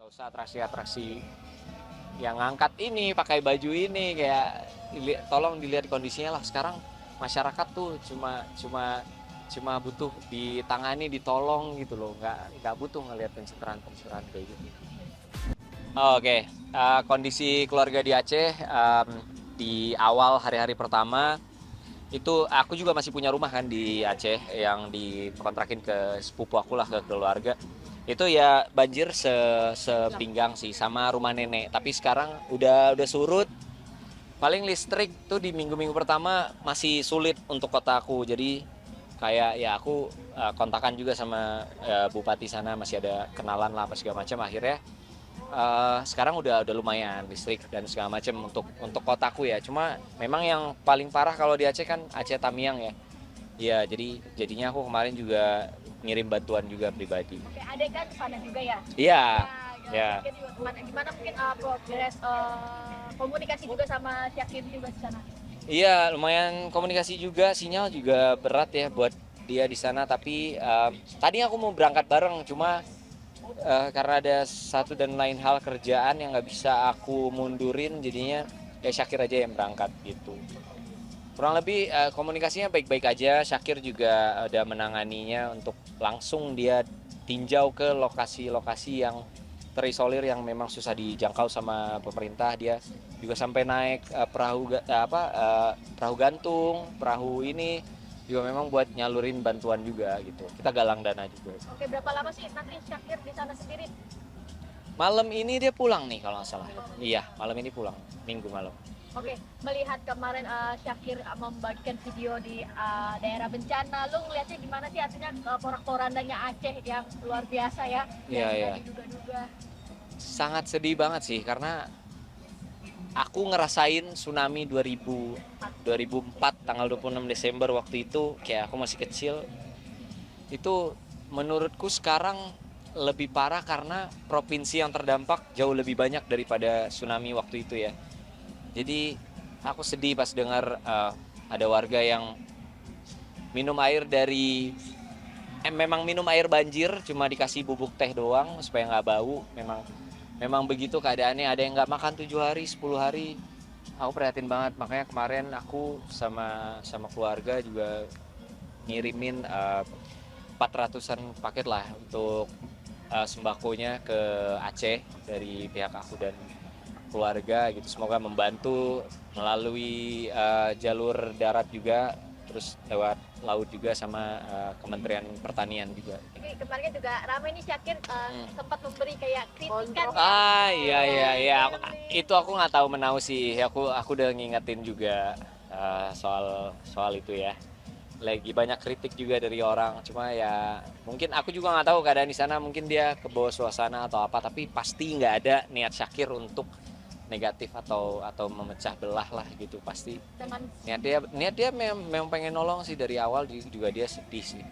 Nggak usah atraksi-atraksi yang ngangkat ini, pakai baju ini, kayak tolong dilihat kondisinya lah. Sekarang masyarakat tuh cuma cuma cuma butuh ditangani, ditolong gitu loh, nggak butuh ngelihat pencitraan-pencitraan kayak gitu. Oke, kondisi keluarga di Aceh, di awal hari-hari pertama itu aku juga masih punya rumah kan di Aceh yang dikontrakin ke sepupu aku lah, ke keluarga. Itu ya banjir sepinggang sih sama rumah nenek. Tapi sekarang udah surut. Paling listrik tuh di minggu-minggu pertama masih sulit untuk kota aku. Jadi kayak ya aku kontakan juga sama bupati sana, masih ada kenalan lah apa segala macam. Akhirnya sekarang udah lumayan listrik dan segala macam untuk kotaku ya. Cuma memang yang paling parah kalau di Aceh kan Aceh Tamiang ya. Iya, jadinya aku kemarin juga ngirim bantuan juga pribadi. Oke, adek kan kesana juga ya? Iya, ya. Mungkin juga gimana mungkin progres komunikasi juga sama Syakir juga di sana? Iya, lumayan komunikasi juga, sinyal juga berat ya buat dia di sana. Tapi tadi aku mau berangkat bareng, cuma karena ada satu dan lain hal kerjaan yang nggak bisa aku mundurin, jadinya ya Syakir aja yang berangkat gitu. Kurang lebih komunikasinya baik-baik aja. Syakir juga ada menanganinya untuk langsung dia tinjau ke lokasi-lokasi yang terisolir yang memang susah dijangkau sama pemerintah. Dia juga sampai naik perahu gantung, perahu ini juga memang buat nyalurin bantuan juga gitu. Kita galang dana juga. Oke, berapa lama sih nanti Syakir di sana sendiri? Malam ini dia pulang nih kalau nggak salah. Iya, malam ini pulang, Minggu malam. Oke, melihat kemarin Syakir membagikan video di daerah bencana, lu ngeliatnya gimana sih? Artinya porak-porandanya Aceh yang luar biasa ya, Iya, yang iya. tidak diduga-duga. Sangat sedih banget sih karena aku ngerasain tsunami 2004 tanggal 26 Desember waktu itu, kayak aku masih kecil. Itu menurutku sekarang lebih parah karena provinsi yang terdampak jauh lebih banyak daripada tsunami waktu itu ya. Jadi aku sedih pas dengar ada warga yang minum air dari memang minum air banjir, cuma dikasih bubuk teh doang supaya nggak bau. Memang begitu keadaannya. Ada yang nggak makan 7 hari, 10 hari. Aku prihatin banget, makanya kemarin aku sama keluarga juga ngirimin 400-an paket lah untuk sembakonya ke Aceh dari pihak aku dan keluarga gitu. Semoga membantu melalui jalur darat juga, terus lewat laut juga sama Kementerian Pertanian juga. Oke, kemarin juga ramai nih Syakir sempat memberi kayak kritikan. Iya. Itu aku nggak tahu menau sih. Aku udah ngingetin juga soal itu ya. Lagi banyak kritik juga dari orang. Cuma ya mungkin aku juga nggak tahu keadaan di sana. Mungkin dia kebawa suasana atau apa. Tapi pasti nggak ada niat Syakir untuk negatif atau memecah belah lah gitu. Pasti Dengan niat dia memang pengen nolong sih dari awal. Juga dia sedih sih.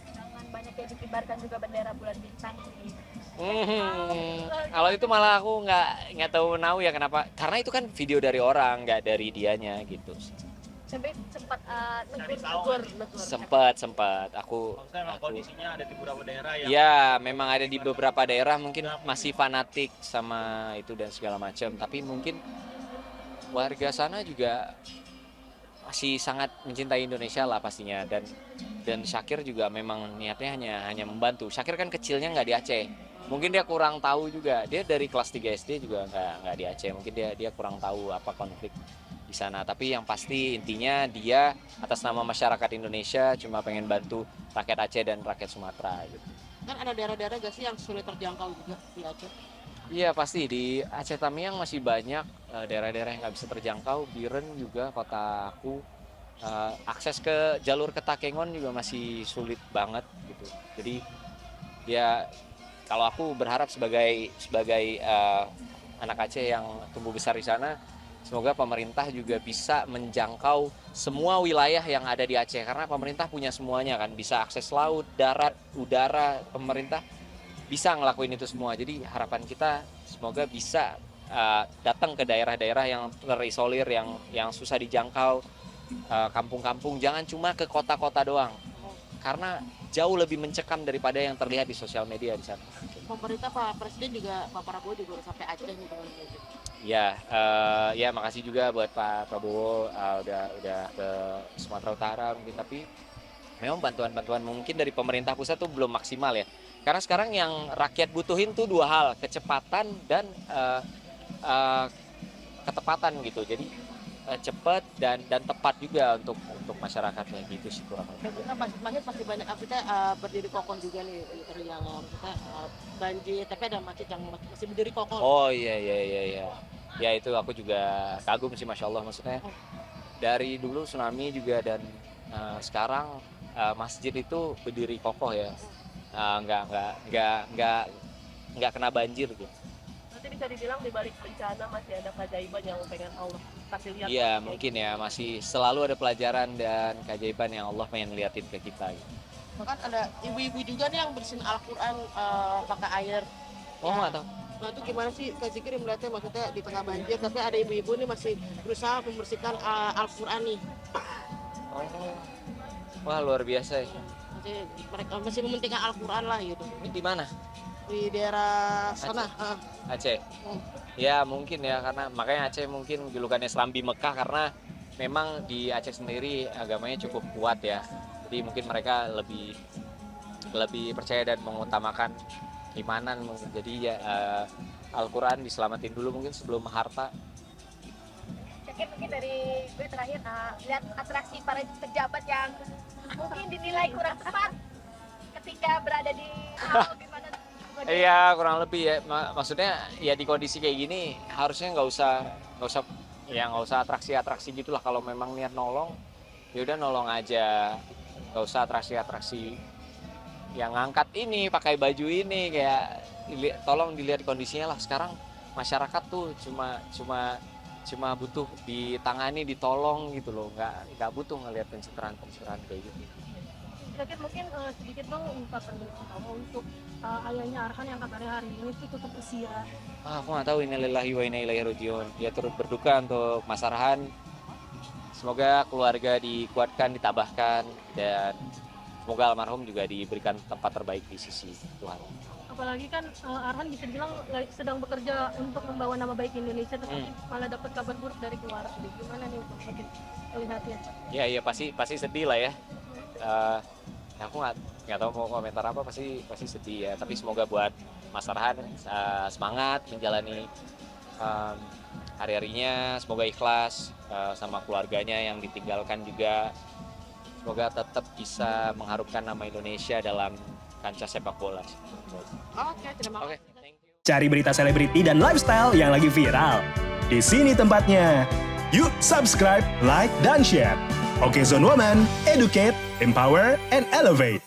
banyak yang dikibarkan juga bendera bulan bintang sih. Kalau itu malah aku nggak tahu menau ya kenapa. Karena itu kan video dari orang, nggak dari dianya gitu. Sampai sempat negur. Sempat aku kondisinya ada di beberapa daerah ya. ya memang ada di beberapa daerah mungkin masih fanatik sama itu dan segala macam. Tapi mungkin warga sana juga masih sangat mencintai Indonesia lah pastinya, dan Syakir juga memang niatnya hanya membantu. Syakir kan kecilnya nggak di Aceh, mungkin dia kurang tahu juga. Dia dari kelas 3 SD juga nggak di Aceh, mungkin dia kurang tahu apa konflik di sana. Tapi yang pasti intinya dia atas nama masyarakat Indonesia cuma pengen bantu rakyat Aceh dan rakyat Sumatera gitu. Kan ada daerah-daerah gak sih yang sulit terjangkau juga di Aceh? Iya pasti di Aceh Tamiang masih banyak daerah-daerah yang nggak bisa terjangkau. Biren juga kota aku, akses ke jalur ke Takengon juga masih sulit banget gitu. Jadi ya kalau aku berharap sebagai anak Aceh yang tumbuh besar di sana, semoga pemerintah juga bisa menjangkau semua wilayah yang ada di Aceh, karena pemerintah punya semuanya kan, bisa akses laut, darat, udara. Pemerintah bisa ngelakuin itu semua. Jadi harapan kita semoga bisa datang ke daerah-daerah yang terisolir, yang susah dijangkau, kampung-kampung. Jangan cuma ke kota-kota doang, karena jauh lebih mencekam daripada yang terlihat di sosial media di sana. Pemerintah Pak Presiden juga, Pak Prabowo juga udah sampai Aceh nih dengan itu. Ya, ya makasih juga buat Pak Prabowo udah ke Sumatera Utara mungkin, tapi memang bantuan-bantuan mungkin dari pemerintah pusat tuh belum maksimal ya. Karena sekarang yang rakyat butuhin tuh dua hal, kecepatan dan ketepatan gitu. Jadi cepat dan tepat juga untuk masyarakatnya gitu sih kurang lebih. Kita masih banyak kita berdiri kokoh juga nih yang kita banjir, tapi ada masjid yang masih berdiri kokoh. Oh iya. Ya itu aku juga kagum sih, Masya Allah, maksudnya dari dulu tsunami juga dan sekarang masjid itu berdiri kokoh ya, nggak kena banjir gitu. Berarti bisa dibilang di balik bencana masih ada keajaiban yang pengen Allah kasih lihat. Iya mungkin ya, masih selalu ada pelajaran dan keajaiban yang Allah pengen liatin ke kita gitu. Bahkan ada ibu-ibu juga nih yang bersihin Al-Quran pakai air. Oh nggak tahu. Nah itu gimana sih Kak Zikri melihatnya, maksudnya di tengah banjir tapi ada ibu-ibu nih masih berusaha membersihkan Al-Quran nih. Oh. Wah luar biasa ya. Mereka masih mementingkan Al-Quran lah gitu. Ini di mana? Di daerah sana. Aceh. Ya mungkin ya, karena makanya Aceh mungkin julukannya Serambi Mekah karena memang di Aceh sendiri agamanya cukup kuat ya. Jadi mungkin mereka lebih percaya dan mengutamakan imanan. Jadi ya Al-Quran diselamatin dulu mungkin sebelum harta. Syakir, mungkin dari gue terakhir lihat atraksi para pejabat yang mungkin dinilai kurang tepat ketika berada di gimana? Iya kurang lebih ya. Maksudnya ya di kondisi kayak gini harusnya nggak usah atraksi gitulah. Kalau memang niat nolong ya udah nolong aja, nggak usah atraksi yang ngangkat ini pakai baju ini kayak tolong dilihat kondisinya lah. Sekarang masyarakat tuh cuma butuh ditangani, ditolong gitu loh, nggak butuh ngelihat pencitraan kayak gitu. Terakhir mungkin sedikit dong ungkapan kamu untuk ayahnya Arhan yang katanya hari ini itu tutup usia. Aku nggak tahu, ini lillahi wa inna ilaihi rajiun. Ya turut berduka untuk Mas Arhan. Semoga keluarga dikuatkan, ditabahkan, dan semoga almarhum juga diberikan tempat terbaik di sisi Tuhan. Apalagi kan Arhan bisa dibilang sedang bekerja untuk membawa nama baik Indonesia, tetapi malah dapat kabar buruk dari keluarga. Gimana nih untuk melihatnya? Ya pasti sedih lah ya. Aku nggak tahu mau komentar apa, pasti sedih ya. Tapi semoga buat Mas Arhan semangat menjalani hari-harinya, semoga ikhlas sama keluarganya yang ditinggalkan juga. Semoga tetap bisa mengharumkan nama Indonesia dalam kancah sepak bola. Oke, terima kasih. Thank you. Cari berita selebriti dan lifestyle yang lagi viral. Di sini tempatnya. Yuk subscribe, like, dan share. Oke Zone Woman, educate, empower, and elevate.